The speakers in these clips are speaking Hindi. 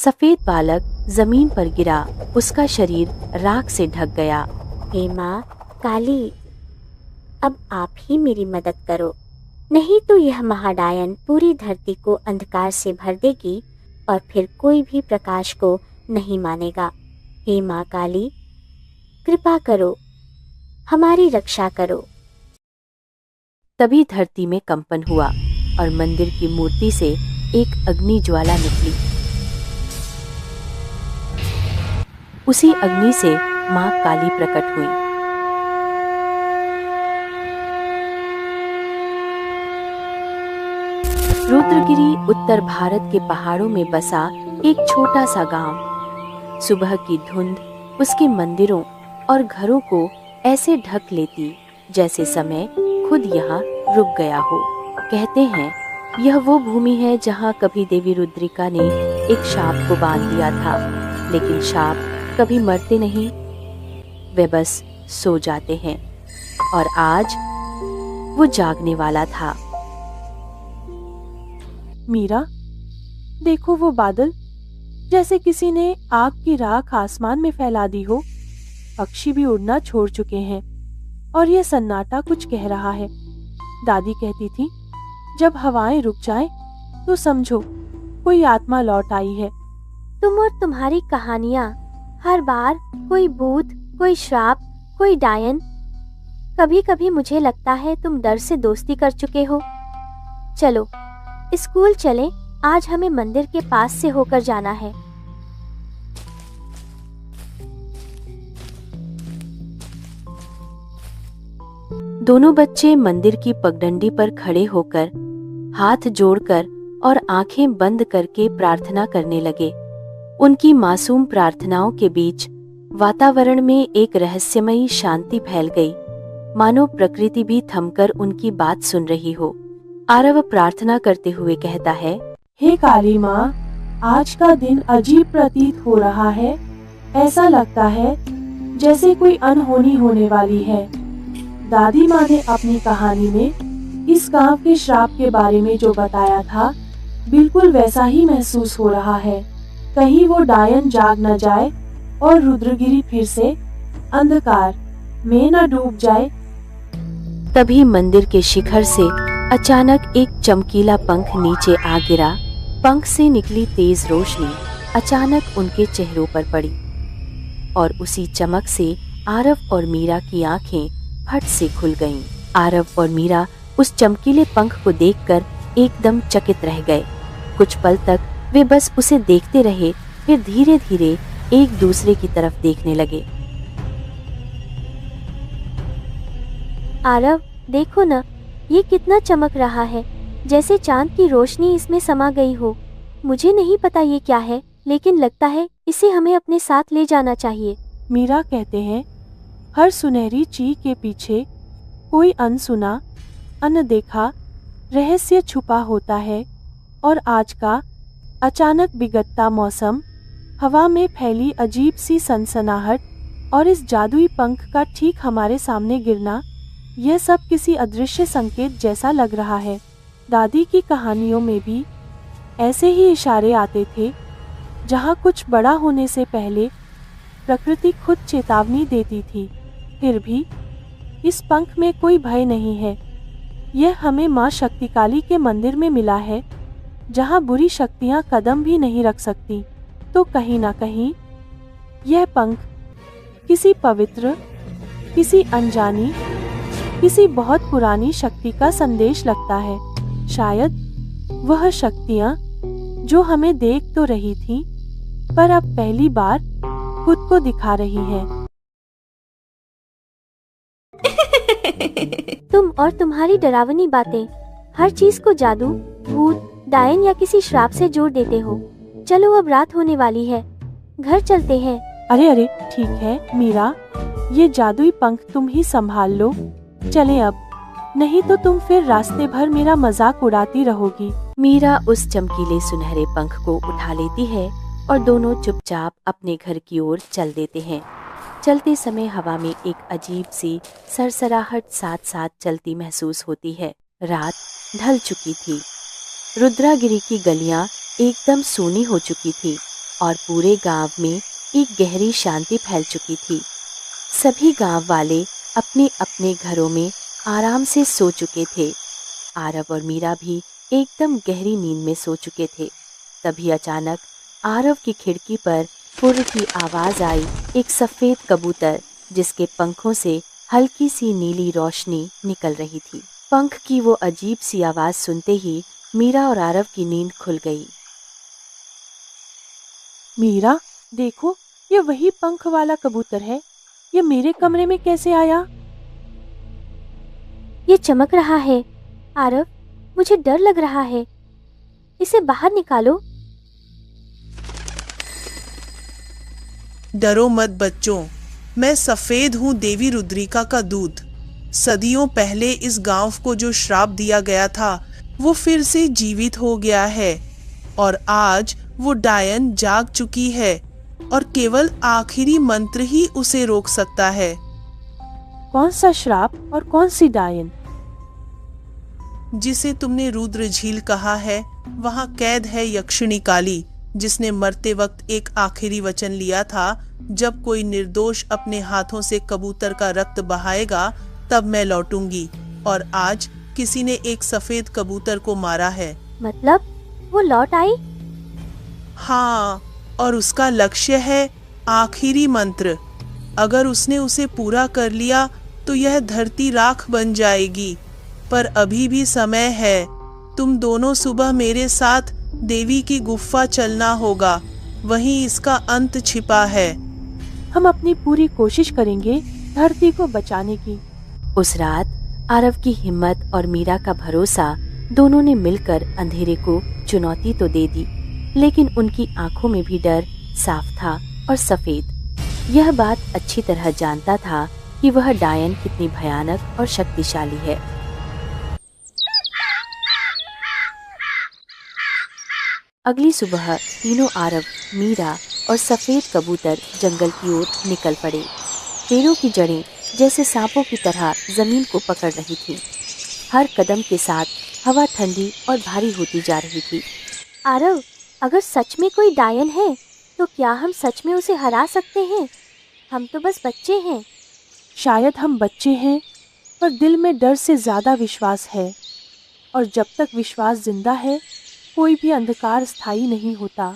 सफेद बालक जमीन पर गिरा, उसका शरीर राख से ढक गया। हे माँ काली, अब आप ही मेरी मदद करो, नहीं तो यह महाडायन पूरी धरती को अंधकार से भर देगी और फिर कोई भी प्रकाश को नहीं मानेगा। हे माँ काली, कृपा करो, हमारी रक्षा करो। तभी धरती में कंपन हुआ और मंदिर की मूर्ति से एक अग्नि ज्वाला निकली। उसी अग्नि से मां काली प्रकट हुई। रुद्रगिरी उत्तर भारत के पहाड़ों में बसा एक छोटा सा गांव। सुबह की धुंध उसके मंदिरों और घरों को ऐसे ढक लेती जैसे समय खुद यहाँ रुक गया हो। कहते हैं यह वो भूमि है जहाँ कभी देवी रुद्रिका ने एक सांप को बांध दिया था, लेकिन सांप कभी मरते नहीं, वे बस सो जाते हैं। और आज वो जागने वाला था। मीरा, देखो वो बादल, जैसे किसी ने आग की राख आसमान में फैला दी हो। पक्षी भी उड़ना छोड़ चुके हैं और यह सन्नाटा कुछ कह रहा है। दादी कहती थी, जब हवाएं रुक जाएं, तो समझो कोई आत्मा लौट आई है। तुम और तुम्हारी कहानियाँ, हर बार कोई भूत, कोई श्राप, कोई डायन। कभी कभी मुझे लगता है तुम डर से दोस्ती कर चुके हो। चलो स्कूल चलें, आज हमें मंदिर के पास से होकर जाना है। दोनों बच्चे मंदिर की पगडंडी पर खड़े होकर हाथ जोड़कर और आंखें बंद करके प्रार्थना करने लगे। उनकी मासूम प्रार्थनाओं के बीच वातावरण में एक रहस्यमयी शांति फैल गई, मानो प्रकृति भी थमकर उनकी बात सुन रही हो। आरव प्रार्थना करते हुए कहता है, हे काली माँ, आज का दिन अजीब प्रतीत हो रहा है। ऐसा लगता है जैसे कोई अनहोनी होने वाली है। दादी माँ ने अपनी कहानी में इस गांव के श्राप के बारे में जो बताया था, बिल्कुल वैसा ही महसूस हो रहा है। कहीं वो डायन जाग न जाए और रुद्रगिरी फिर से अंधकार में न डूब जाए। तभी मंदिर के शिखर से अचानक एक चमकीला पंख नीचे आ गिरा। पंख से निकली तेज रोशनी अचानक उनके चेहरों पर पड़ी और उसी चमक से आरव और मीरा की आंखें फट से खुल गईं। आरव और मीरा उस चमकीले पंख को देखकर एकदम चकित रह गए। कुछ पल तक वे बस उसे देखते रहे, फिर धीरे धीरे एक दूसरे की तरफ देखने लगे। आरव, देखो ना, ये कितना चमक रहा है, जैसे चांद की रोशनी इसमें समा गई हो। मुझे नहीं पता ये क्या है, लेकिन लगता है इसे हमें अपने साथ ले जाना चाहिए। मीरा कहते हैं, हर सुनहरी चीज के पीछे कोई अनसुना, अनदेखा रहस्य छुपा होता है। और आज का अचानक बिगड़ता मौसम, हवा में फैली अजीब सी सनसनाहट और इस जादुई पंख का ठीक हमारे सामने गिरना, यह सब किसी अदृश्य संकेत जैसा लग रहा है। दादी की कहानियों में भी ऐसे ही इशारे आते थे, जहाँ कुछ बड़ा होने से पहले प्रकृति खुद चेतावनी देती थी। फिर भी इस पंख में कोई भय नहीं है। यह हमें माँ शक्तिकाली के मंदिर में मिला है, जहाँ बुरी शक्तियाँ कदम भी नहीं रख सकती। तो कहीं ना कहीं यह पंख किसी पवित्र, किसी अनजानी, किसी बहुत पुरानी शक्ति का संदेश लगता है। शायद वह शक्तियाँ जो हमें देख तो रही थी, पर अब पहली बार खुद को दिखा रही हैं। तुम और तुम्हारी डरावनी बातें हर चीज को जादू, भूत, डायन या किसी श्राप से जोड़ देते हो। चलो अब रात होने वाली है, घर चलते हैं। अरे अरे, ठीक है मीरा, ये जादुई पंख तुम ही संभाल लो। चलें अब, नहीं तो तुम फिर रास्ते भर मेरा मजाक उड़ाती रहोगी। मीरा उस चमकीले सुनहरे पंख को उठा लेती है और दोनों चुपचाप अपने घर की ओर चल देते हैं। चलते समय हवा में एक अजीब सी सरसराहट साथ साथ चलती महसूस होती है। रात ढल चुकी थी। रुद्रागिरी की गलियां एकदम सूनी हो चुकी थी। और पूरे गांव में एक गहरी शांति फैल चुकी थी। सभी गांव वाले अपने अपने घरों में आराम से सो चुके थे। आरव और मीरा भी एकदम गहरी नींद में सो चुके थे। तभी अचानक आरव की खिड़की पर फुर्र की आवाज आई। एक सफेद कबूतर जिसके पंखों से हल्की सी नीली रोशनी निकल रही थी। पंख की वो अजीब सी आवाज सुनते ही मीरा और आरव की नींद खुल गई। मीरा, देखो, ये वही पंख वाला कबूतर है। ये मेरे कमरे में कैसे आया? ये चमक रहा है। आरव, मुझे डर लग रहा है। इसे बाहर निकालो। डरो मत बच्चों, मैं सफेद हूँ, देवी रुद्रिका का दूत। सदियों पहले इस गांव को जो श्राप दिया गया था वो फिर से जीवित हो गया है और आज वो डायन जाग चुकी है और केवल आखिरी मंत्र ही उसे रोक सकता है। कौन सा श्राप और कौन सी डायन? जिसे तुमने रुद्र झील कहा है, वहाँ कैद है यक्षिणी काली, जिसने मरते वक्त एक आखिरी वचन लिया था, जब कोई निर्दोष अपने हाथों से कबूतर का रक्त बहाएगा तब मैं लौटूंगी। और आज किसी ने एक सफेद कबूतर को मारा है। मतलब वो लौट आई? हाँ, और उसका लक्ष्य है आखिरी मंत्र। अगर उसने उसे पूरा कर लिया तो यह धरती राख बन जाएगी। पर अभी भी समय है। तुम दोनों सुबह मेरे साथ देवी की गुफा चलना होगा, वहीं इसका अंत छिपा है। हम अपनी पूरी कोशिश करेंगे धरती को बचाने की। उस रात आरव की हिम्मत और मीरा का भरोसा दोनों ने मिलकर अंधेरे को चुनौती तो दे दी, लेकिन उनकी आंखों में भी डर साफ था और सफेद। यह बात अच्छी तरह जानता था कि वह डायन कितनी भयानक और शक्तिशाली है। अगली सुबह तीनों आरव, मीरा और सफेद कबूतर जंगल की ओर निकल पड़े। पेड़ों की जड़ें जैसे सांपों की तरह जमीन को पकड़ रही थी। हर कदम के साथ हवा ठंडी और भारी होती जा रही थी। आरव, अगर सच में कोई डायन है तो क्या हम सच में उसे हरा सकते हैं? हम तो बस बच्चे हैं। शायद हम बच्चे हैं, पर दिल में डर से ज्यादा विश्वास है। और जब तक विश्वास जिंदा है, कोई भी अंधकार स्थायी नहीं होता।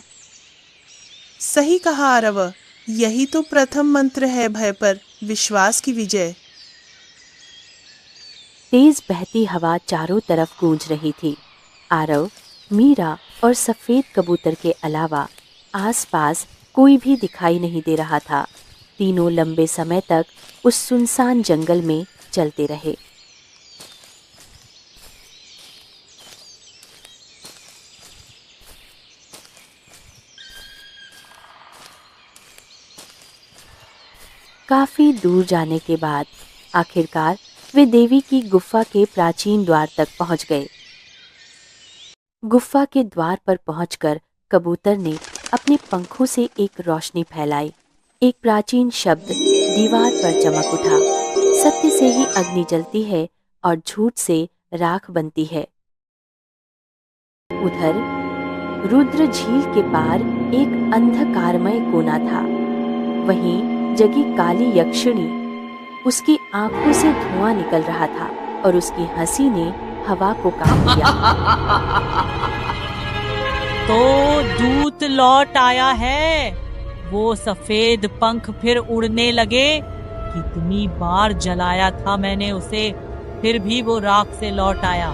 सही कहा आरव, यही तो प्रथम मंत्र है भय पर विश्वास की विजय। तेज बहती हवा चारों तरफ गूंज रही थी। आरव, मीरा और सफेद कबूतर के अलावा आसपास कोई भी दिखाई नहीं दे रहा था। तीनों लंबे समय तक उस सुनसान जंगल में चलते रहे। काफी दूर जाने के बाद आखिरकार वे देवी की गुफा के प्राचीन द्वार तक पहुंच गए। गुफा के द्वार पर पहुंचकर कबूतर ने अपने पंखों से एक रोशनी फैलाई। एक प्राचीन शब्द दीवार पर चमक उठा। सत्य से ही अग्नि जलती है और झूठ से राख बनती है। उधर रुद्र झील के पार एक अंधकारमय कोना था। वहीं जगी काली यक्षिणी, उसकी आंखों से धुआं निकल रहा था और उसकी हंसी ने हवा को काट दिया। तो दूत लौट आया है। वो सफेद पंख फिर उड़ने लगे। कितनी बार जलाया था मैंने उसे, फिर भी वो राख से लौट आया।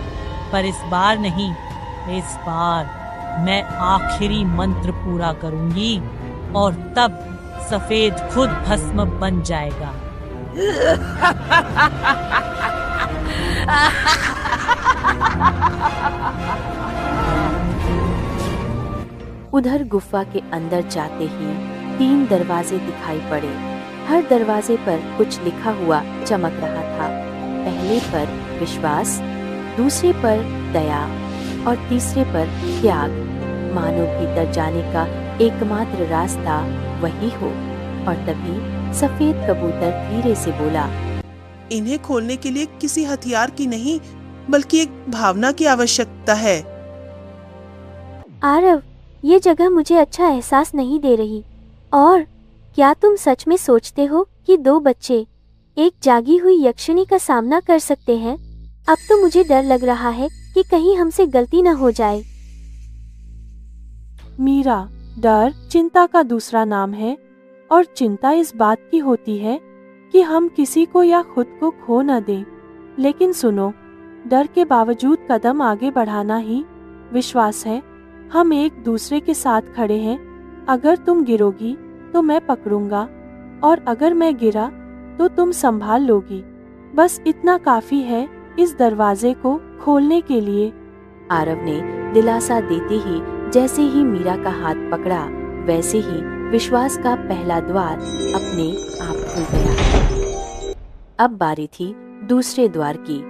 पर इस बार नहीं, इस बार मैं आखिरी मंत्र पूरा करूंगी और तब सफेद खुद भस्म बन जाएगा। उधर गुफा के अंदर जाते ही 3 दरवाजे दिखाई पड़े। हर दरवाजे पर कुछ लिखा हुआ चमक रहा था। पहले पर विश्वास, दूसरे पर दया और तीसरे पर त्याग। मानो भीतर जाने का एकमात्र रास्ता वही हो। और तभी सफेद कबूतर धीरे से बोला, इन्हें खोलने के लिए किसी हथियार की नहीं, बल्कि एक भावना की आवश्यकता है। आरव, ये जगह मुझे अच्छा एहसास नहीं दे रही। और क्या तुम सच में सोचते हो कि 2 बच्चे एक जागी हुई यक्षिणी का सामना कर सकते हैं? अब तो मुझे डर लग रहा है कि कहीं हमसे गलती न हो जाए। मीरा, डर चिंता का दूसरा नाम है, और चिंता इस बात की होती है कि हम किसी को या खुद को खो न दें। लेकिन सुनो, डर के बावजूद कदम आगे बढ़ाना ही विश्वास है। हम एक दूसरे के साथ खड़े हैं। अगर तुम गिरोगी तो मैं पकड़ूंगा, और अगर मैं गिरा तो तुम संभाल लोगी। बस इतना काफी है इस दरवाजे को खोलने के लिए। आरव ने दिलासा देते ही जैसे ही मीरा का हाथ पकड़ा, वैसे ही विश्वास का पहला द्वार अपने आप खुल गया। अब बारी थी दूसरे द्वार की,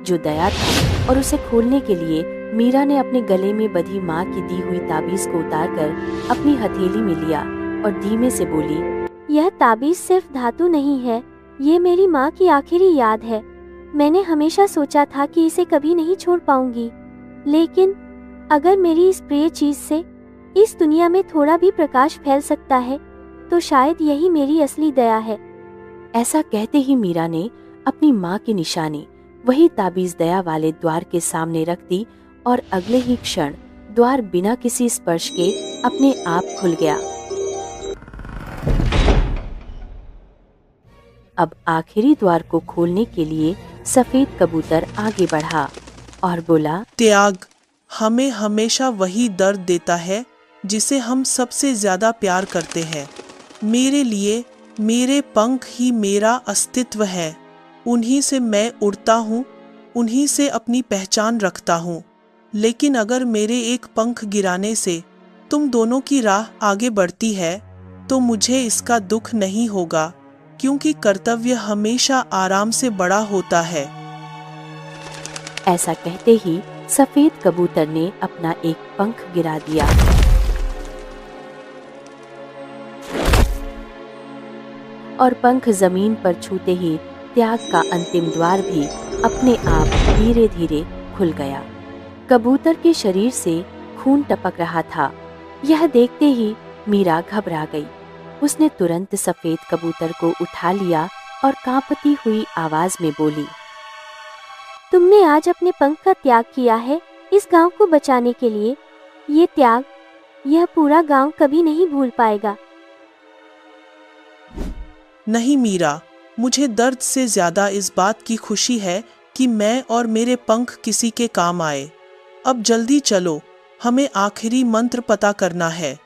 जो दया था, और उसे खोलने के लिए मीरा ने अपने गले में बंधी माँ की दी हुई ताबीज को उतारकर अपनी हथेली में लिया और धीमे से बोली, यह ताबीज सिर्फ धातु नहीं है, ये मेरी माँ की आखिरी याद है। मैंने हमेशा सोचा था कि इसे कभी नहीं छोड़ पाऊंगी, लेकिन अगर मेरी इस प्रिय चीज से इस दुनिया में थोड़ा भी प्रकाश फैल सकता है, तो शायद यही मेरी असली दया है। ऐसा कहते ही मीरा ने अपनी माँ की निशानी वही ताबीज दया वाले द्वार के सामने रख दी, और अगले ही क्षण द्वार बिना किसी स्पर्श के अपने आप खुल गया। अब आखिरी द्वार को खोलने के लिए सफेद कबूतर आगे बढ़ा और बोला, त्याग हमें हमेशा वही दर्द देता है जिसे हम सबसे ज्यादा प्यार करते हैं। मेरे लिए मेरे पंख ही मेरा अस्तित्व है। उन्हीं से मैं उड़ता हूँ, उन्हीं से अपनी पहचान रखता हूँ। लेकिन अगर मेरे एक पंख गिराने से तुम दोनों की राह आगे बढ़ती है, तो मुझे इसका दुख नहीं होगा, क्योंकि कर्तव्य हमेशा आराम से बड़ा होता है। ऐसा कहते ही सफेद कबूतर ने अपना एक पंख गिरा दिया। और पंख जमीन पर छूते ही त्याग का अंतिम द्वार भी अपने आप धीरे धीरे खुल गया। कबूतर के शरीर से खून टपक रहा था। यह देखते ही मीरा घबरा गई। उसने तुरंत सफेद कबूतर को उठा लिया और कांपती हुई आवाज में बोली, तुमने आज अपने पंख का त्याग किया है इस गांव को बचाने के लिए। ये त्याग यह पूरा गांव कभी नहीं भूल पाएगा। नहीं मीरा, मुझे दर्द से ज्यादा इस बात की खुशी है कि मैं और मेरे पंख किसी के काम आए। अब जल्दी चलो, हमें आखिरी मंत्र पता करना है।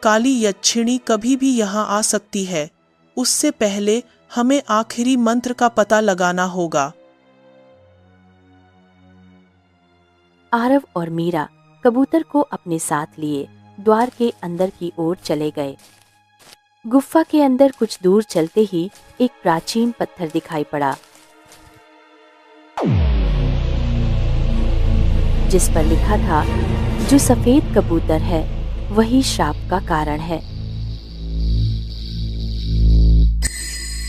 काली यक्षिणी कभी भी यहाँ आ सकती है। उससे पहले हमें आखिरी मंत्र का पता लगाना होगा। आरव और मीरा कबूतर को अपने साथ लिए द्वार के अंदर की ओर चले गए। गुफा के अंदर कुछ दूर चलते ही एक प्राचीन पत्थर दिखाई पड़ा, जिस पर लिखा था, जो सफेद कबूतर है वही श्राप का कारण है।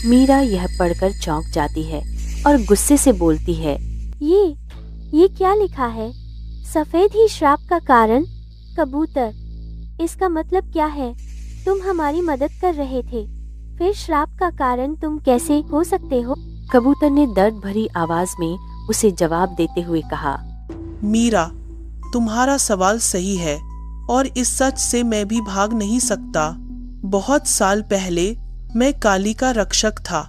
मीरा यह पढ़कर चौंक जाती है और गुस्से से बोलती है, ये क्या लिखा है? सफेद ही श्राप का कारण? कबूतर, इसका मतलब क्या है? तुम हमारी मदद कर रहे थे, फिर श्राप का कारण तुम कैसे हो सकते हो? कबूतर ने दर्द भरी आवाज में उसे जवाब देते हुए कहा, मीरा, तुम्हारा सवाल सही है और इस सच से मैं भी भाग नहीं सकता। बहुत साल पहले मैं काली का रक्षक था।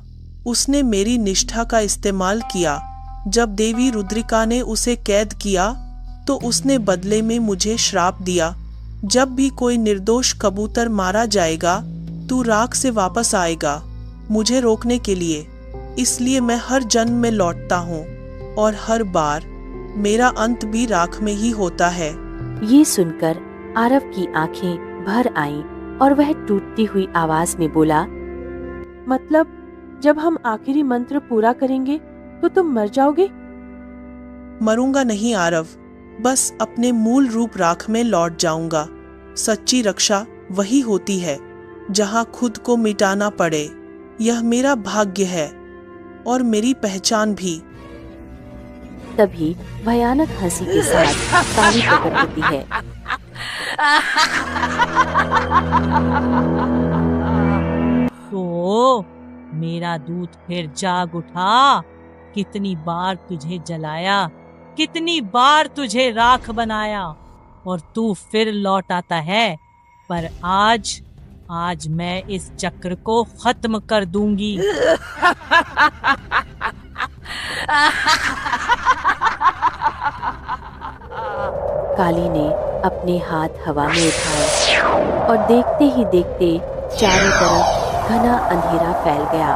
उसने मेरी निष्ठा का इस्तेमाल किया। जब देवी रुद्रिका ने उसे कैद किया तो उसने बदले में मुझे श्राप दिया, जब भी कोई निर्दोष कबूतर मारा जाएगा तू राख से वापस आएगा मुझे रोकने के लिए। इसलिए मैं हर जन्म में लौटता हूँ और हर बार मेरा अंत भी राख में ही होता है। ये सुनकर आरव की आंखें भर आईं और वह टूटती हुई आवाज में बोला, मतलब जब हम आखिरी मंत्र पूरा करेंगे तो तुम मर जाओगे? मरूंगा नहीं आरव, बस अपने मूल रूप राख में लौट जाऊंगा। सच्ची रक्षा वही होती है जहां खुद को मिटाना पड़े। यह मेरा भाग्य है और मेरी पहचान भी। तभी भयानक हंसी के साथ काली प्रकट होती है। तो मेरा दूत फिर जाग उठा। कितनी बार तुझे जलाया, कितनी बार तुझे राख बनाया, और तू फिर लौट आता है। पर आज मैं इस चक्र को खत्म कर दूंगी। काली ने अपने हाथ हवा में उठाए और देखते ही देखते चारों तरफ घना अंधेरा फैल गया।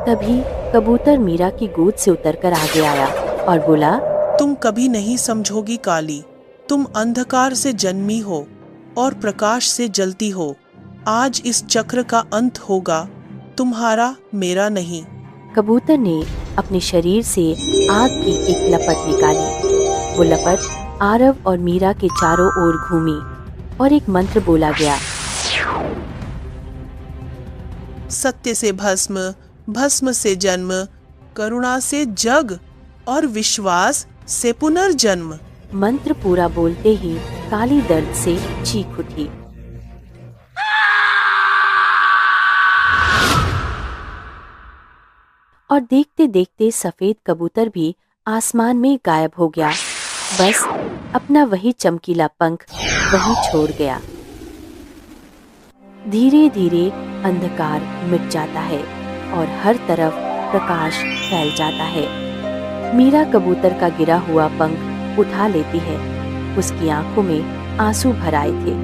तभी कबूतर मीरा की गोद से उतरकर आगे आया और बोला, तुम कभी नहीं समझोगी काली, तुम अंधकार से जन्मी हो और प्रकाश से जलती हो। आज इस चक्र का अंत होगा, तुम्हारा मेरा नहीं। कबूतर ने अपने शरीर से आग की एक लपट निकाली। वो लपट आरव और मीरा के चारों ओर घूमी और एक मंत्र बोला गया। सत्य से भस्म, भस्म से जन्म, करुणा से जग और विश्वास से पुनर्जन्म। मंत्र पूरा बोलते ही काली दर्द से चीख उठी। और देखते देखते सफेद कबूतर भी आसमान में गायब हो गया। बस अपना वही चमकीला पंख वहीं छोड़ गया। धीरे धीरे अंधकार मिट जाता है और हर तरफ प्रकाश फैल जाता है। मीरा कबूतर का गिरा हुआ पंख उठा लेती है। उसकी आंखों में आंसू भर आए थे।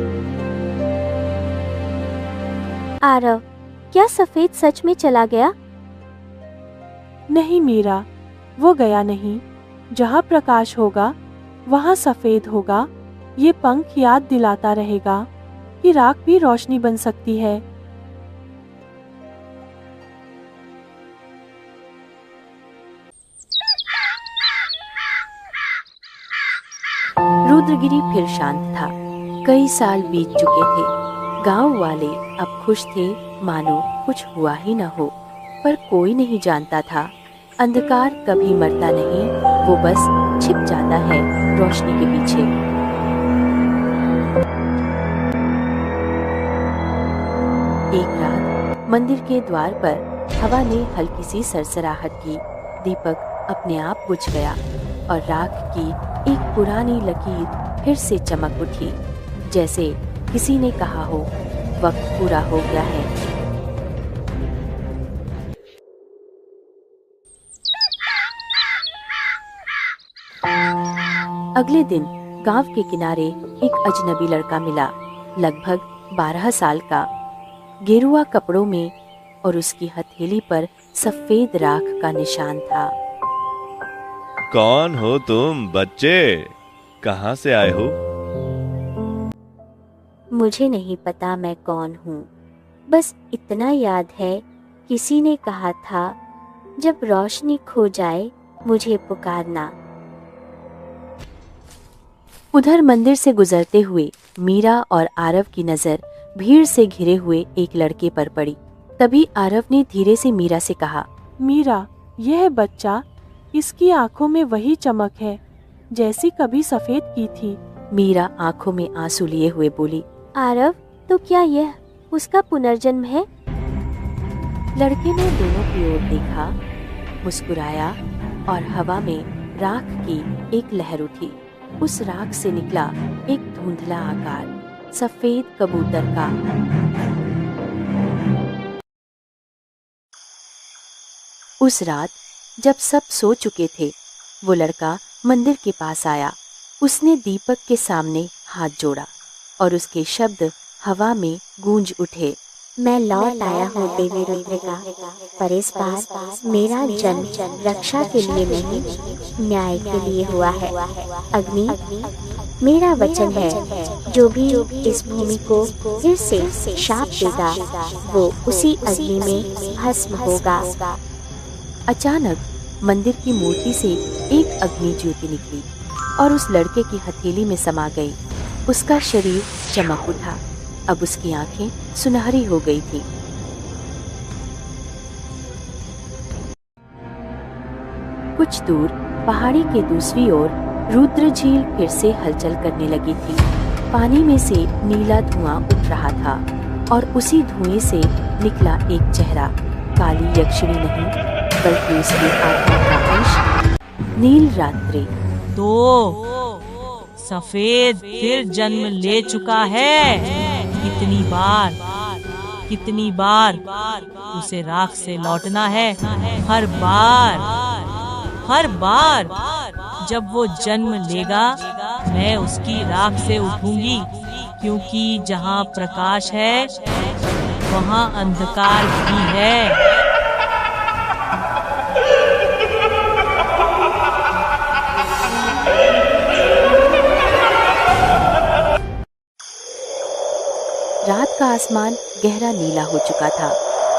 आरव, क्या सफेद सच में चला गया? नहीं मीरा, वो गया नहीं। जहाँ प्रकाश होगा वहाँ सफेद होगा। ये पंख याद दिलाता रहेगा कि राख भी रोशनी बन सकती है। रुद्रगिरी फिर शांत था। कई साल बीत चुके थे। गांव वाले अब खुश थे मानो कुछ हुआ ही न हो। पर कोई नहीं जानता था अंधकार कभी मरता नहीं, वो बस छिप जाता है रोशनी के पीछे। एक रात मंदिर के द्वार पर हवा ने हल्की सी सरसराहट की। दीपक अपने आप बुझ गया और राख की एक पुरानी लकीर फिर से चमक उठी, जैसे किसी ने कहा हो, वक्त पूरा हो गया है। अगले दिन गांव के किनारे एक अजनबी लड़का मिला, लगभग 12 साल का, गेरुआ कपड़ों में, और उसकी हथेली पर सफेद राख का निशान था। कौन हो तुम बच्चे? कहाँ से आए हो? मुझे नहीं पता मैं कौन हूँ। बस इतना याद है किसी ने कहा था, जब रोशनी खो जाए मुझे पुकारना। उधर मंदिर से गुजरते हुए मीरा और आरव की नजर भीड़ से घिरे हुए एक लड़के पर पड़ी। तभी आरव ने धीरे से मीरा से कहा, मीरा, यह बच्चा, इसकी आंखों में वही चमक है जैसी कभी सफेद की थी। मीरा आंखों में आंसू लिए हुए बोली, आरव, तो क्या यह उसका पुनर्जन्म है? लड़के ने दोनों की ओर देखा, मुस्कुराया और हवा में राख की एक लहर उठी। उस राख से निकला एक धुंधला आकार, सफेद कबूतर का। उस रात जब सब सो चुके थे, वो लड़का मंदिर के पास आया। उसने दीपक के सामने हाथ जोड़ा और उसके शब्द हवा में गूंज उठे। मैं लौट आया हूँ देवी रुद्रिका, पर इस बार मेरा जन्म रक्षा के लिए नहीं, न्याय के लिए हुआ है। अग्नि, मेरा वचन है, जो भी इस भूमि को फिर से शाप देगा, वो उसी अग्नि में भस्म होगा। अचानक मंदिर की मूर्ति से एक अग्नि ज्योति निकली और उस लड़के की हथेली में समा गई। उसका शरीर चमक उठा। अब उसकी आंखें सुनहरी हो गई थी। कुछ दूर पहाड़ी के दूसरी ओर रुद्र झील फिर से हलचल करने लगी थी। पानी में से नीला धुआं उठ रहा था और उसी धुएं से निकला एक चेहरा। काली यक्षिणी नहीं बल्कि उसकी आत्मा का अंश नील रात्रि। तो सफेद फिर जन्म ले चुका है। कितनी बार उसे राख से लौटना है। हर बार जब वो जन्म लेगा मैं उसकी राख से उठूंगी, क्योंकि जहाँ प्रकाश है वहाँ अंधकार भी है। रात का आसमान गहरा नीला हो चुका था।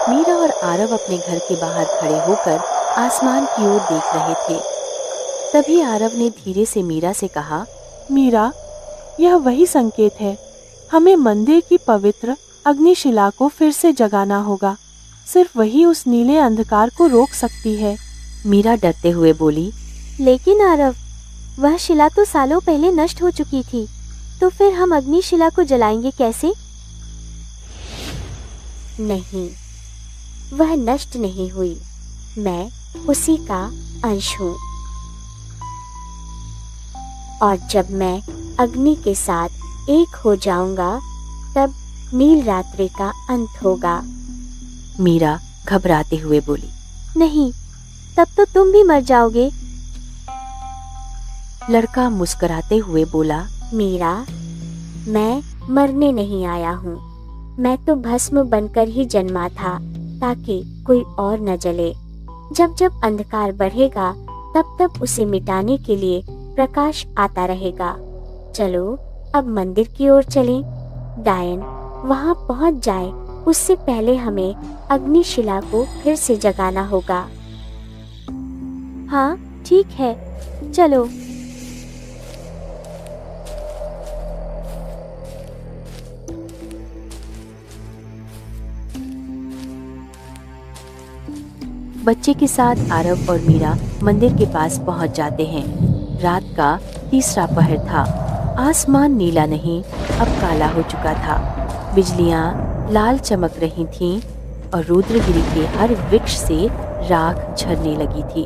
मीरा और आरव अपने घर के बाहर खड़े होकर आसमान की ओर देख रहे थे। तभी आरव ने धीरे से मीरा से कहा, मीरा, यह वही संकेत है। हमें मंदिर की पवित्र अग्निशिला को फिर से जगाना होगा। सिर्फ वही उस नीले अंधकार को रोक सकती है। मीरा डरते हुए बोली, लेकिन आरव, वह शिला तो सालों पहले नष्ट हो चुकी थी, तो फिर हम अग्निशिला को जलाएंगे कैसे? नहीं, वह नष्ट नहीं हुई। मैं उसी का अंश हूँ, और जब मैं अग्नि के साथ एक हो जाऊंगा तब नील रात्रि का अंत होगा। मीरा घबराते हुए बोली, नहीं, तब तो तुम भी मर जाओगे। लड़का मुस्कुराते हुए बोला, मीरा, मैं मरने नहीं आया हूँ। मैं तो भस्म बनकर ही जन्मा था ताकि कोई और न जले। जब जब अंधकार बढ़ेगा तब तब उसे मिटाने के लिए प्रकाश आता रहेगा। चलो अब मंदिर की ओर चलें। डायन वहाँ पहुँच जाए उससे पहले हमें अग्निशिला को फिर से जगाना होगा। हाँ ठीक है, चलो। बच्चे के साथ आरव और मीरा मंदिर के पास पहुंच जाते हैं। रात का तीसरा पहर था। आसमान नीला नहीं, अब काला हो चुका था। बिजलियां लाल चमक रही थीं और रुद्रगिरी के हर वृक्ष से राख झरने लगी थी।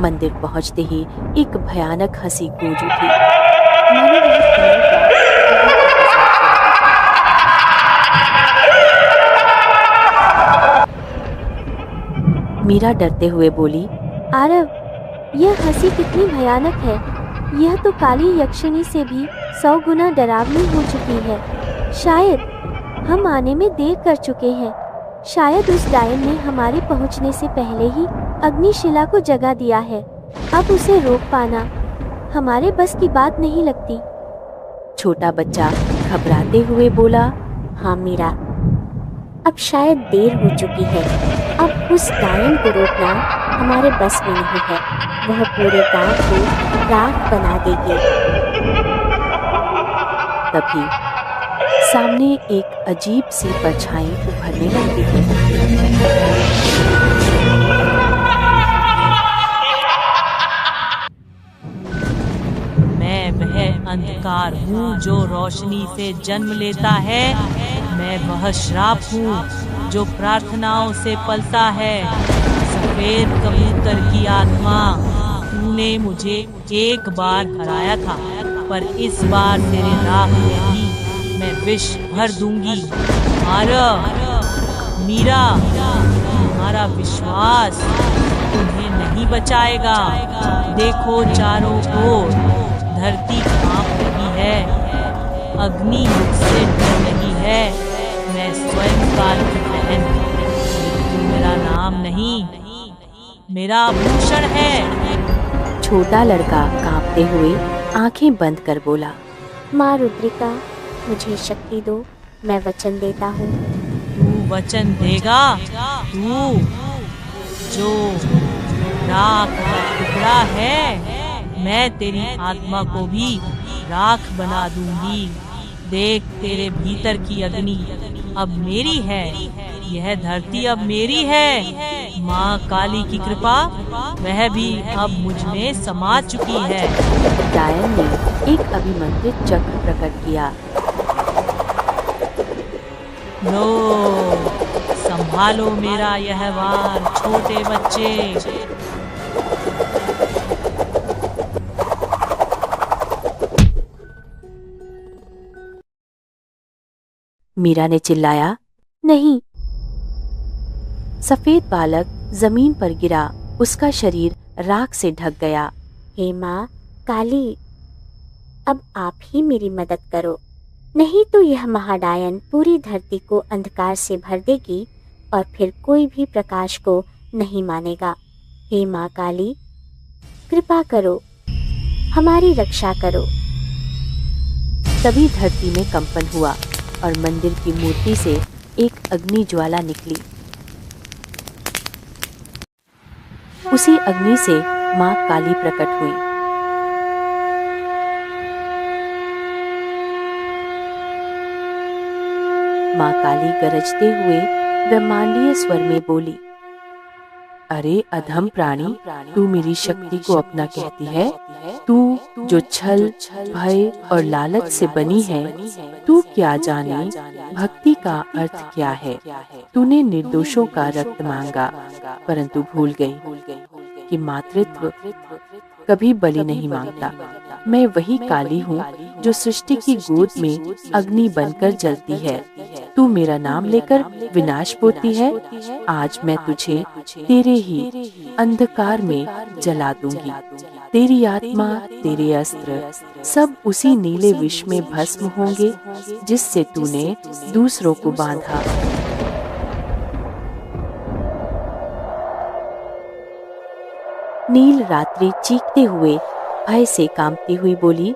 मंदिर पहुंचते ही एक भयानक हंसी गूंज उठी। मीरा डरते हुए बोली, आरव, यह हंसी कितनी भयानक है। यह तो काली यक्षिणी से भी 100 गुना डरावनी हो चुकी है। शायद हम आने में देर कर चुके हैं। शायद उस डायन ने हमारे पहुंचने से पहले ही अग्निशिला को जगा दिया है। अब उसे रोक पाना हमारे बस की बात नहीं लगती। छोटा बच्चा घबराते हुए बोला, हाँ मीरा, अब शायद देर हो चुकी है। अब उस डायन को रोकना हमारे बस में नहीं है। वह पूरे गांव को राख बना देगी। तभी सामने एक अजीब सी परछाई उभरने लगती है। मैं वह अंधकार हूँ जो रोशनी से जन्म लेता है। मैं वह श्राप हूँ जो प्रार्थनाओं से पलता है। सफेद कबूतर की आत्मा, तूने मुझे एक बार हराया था, पर इस बार तेरे राह में भी मैं विष भर दूंगी। आरव, मीरा, तुम्हारा विश्वास तुम्हें नहीं बचाएगा। देखो चारों ओर धरती कांप रही है। अग्नि मुझसे डर रही है। मैं स्वयं काल की बहन, मेरा नाम नहीं, मेरा आभूषण है। छोटा लड़का कांपते हुए आंखें बंद कर बोला, माँ रुद्रिका, मुझे शक्ति दो। मैं वचन देता हूँ। तू वचन देगा? तू जो राख का टुकड़ा है, मैं तेरी आत्मा को भी राख बना दूंगी। देख, तेरे भीतर की अग्नि अब मेरी है। यह धरती अब मेरी है। माँ काली की कृपा वह भी अब मुझ में समा चुकी है। डायन ने एक अभिमंत्रित चक्र प्रकट किया। लो, संभालो मेरा यह वार, छोटे बच्चे। मीरा ने चिल्लाया, नहीं। सफेद बालक जमीन पर गिरा, उसका शरीर राख से ढक गया। हे माँ काली, अब आप ही मेरी मदद करो, नहीं तो यह महाडायन पूरी धरती को अंधकार से भर देगी और फिर कोई भी प्रकाश को नहीं मानेगा। हे माँ काली, कृपा करो, हमारी रक्षा करो। तभी धरती में कंपन हुआ और मंदिर की मूर्ति से एक अग्नि ज्वाला निकली। उसी अग्नि से माँ काली प्रकट हुई। माँ काली गरजते हुए ब्रह्मांडीय स्वर में बोली, अरे अधम प्राणी, तू मेरी शक्ति को अपना कहती है? तू जो छल, भय और लालच से बनी है, तू क्या जाने भक्ति का अर्थ क्या है? तूने निर्दोषों का रक्त मांगा, परंतु भूल गई कि मातृत्व कभी बलि नहीं मांगता। मैं वही काली हूँ जो सृष्टि की गोद में अग्नि बनकर जलती है। तू मेरा नाम लेकर विनाश बोती है। आज मैं तुझे तेरे ही अंधकार में जला दूंगी। तेरी आत्मा, तेरे अस्त्र सब उसी नीले विष में भस्म होंगे जिससे तूने दूसरों को बांधा। नील रात्रि चीखते हुए भय से कांपती हुई बोली,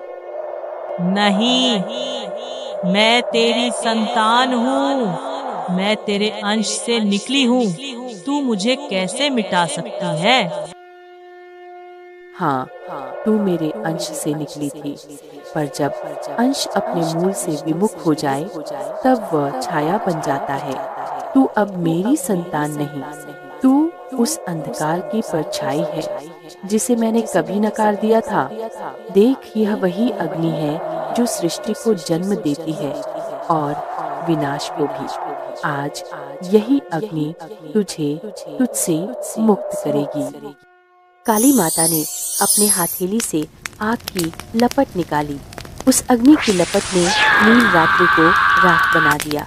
नहीं, मैं तेरी संतान हूँ, मैं तेरे अंश से निकली हूँ। तू मुझे कैसे मिटा सकती है? हाँ, तू मेरे अंश से निकली थी, पर जब अंश अपने मूल से विमुख हो जाए तब वह छाया बन जाता है। तू अब मेरी संतान नहीं, तू उस अंधकार की परछाई है जिसे मैंने कभी नकार दिया था। देख, यह वही अग्नि है जो सृष्टि को जन्म देती है और विनाश को भी। आज यही अग्नि तुझसे मुक्त करेगी। काली माता ने अपने हथेली से आग की लपट निकाली। उस अग्नि की लपट ने नील रात्रि को राख बना दिया।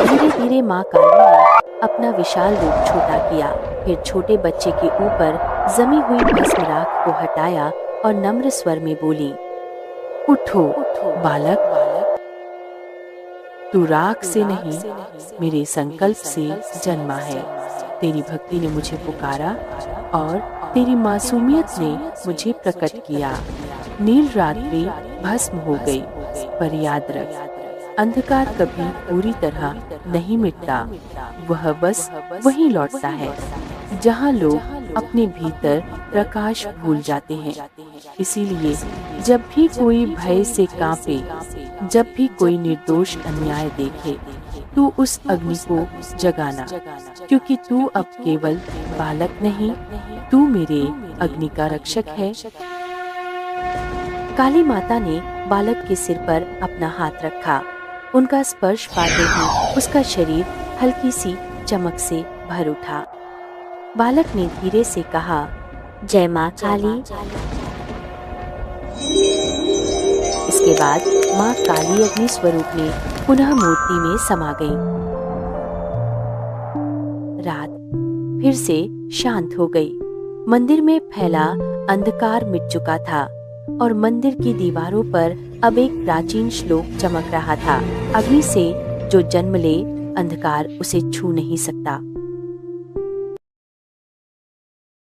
धीरे धीरे माँ काली ने अपना विशाल रूप छोटा किया, फिर छोटे बच्चे के ऊपर जमी हुई भस्म राख को हटाया और नम्र स्वर में बोली, उठो बालक, तू राख से नहीं मेरे संकल्प से जन्मा है। तेरी भक्ति ने मुझे पुकारा और तेरी मासूमियत ने मुझे प्रकट किया। नील रात्रि भस्म हो गई, पर याद रख, अंधकार कभी पूरी तरह नहीं मिटता। वह बस वहीं लौटता है जहाँ लोग अपने भीतर प्रकाश भूल जाते हैं। इसीलिए जब भी कोई भय से कांपे, जब भी कोई निर्दोष अन्याय देखे, तू उस अग्नि को जगाना, क्योंकि तू अब केवल बालक नहीं, तू मेरे अग्नि का रक्षक है। काली माता ने बालक के सिर पर अपना हाथ रखा। उनका स्पर्श पाते ही उसका शरीर हल्की सी चमक से भर उठा। बालक ने धीरे से कहा, जय माँ काली। इसके बाद माँ काली अग्नि स्वरूप में पुनः मूर्ति में समा गई। रात फिर से शांत हो गई। मंदिर में फैला अंधकार मिट चुका था और मंदिर की दीवारों पर अब एक प्राचीन श्लोक चमक रहा था, अग्नि से जो जन्म ले, अंधकार उसे छू नहीं सकता।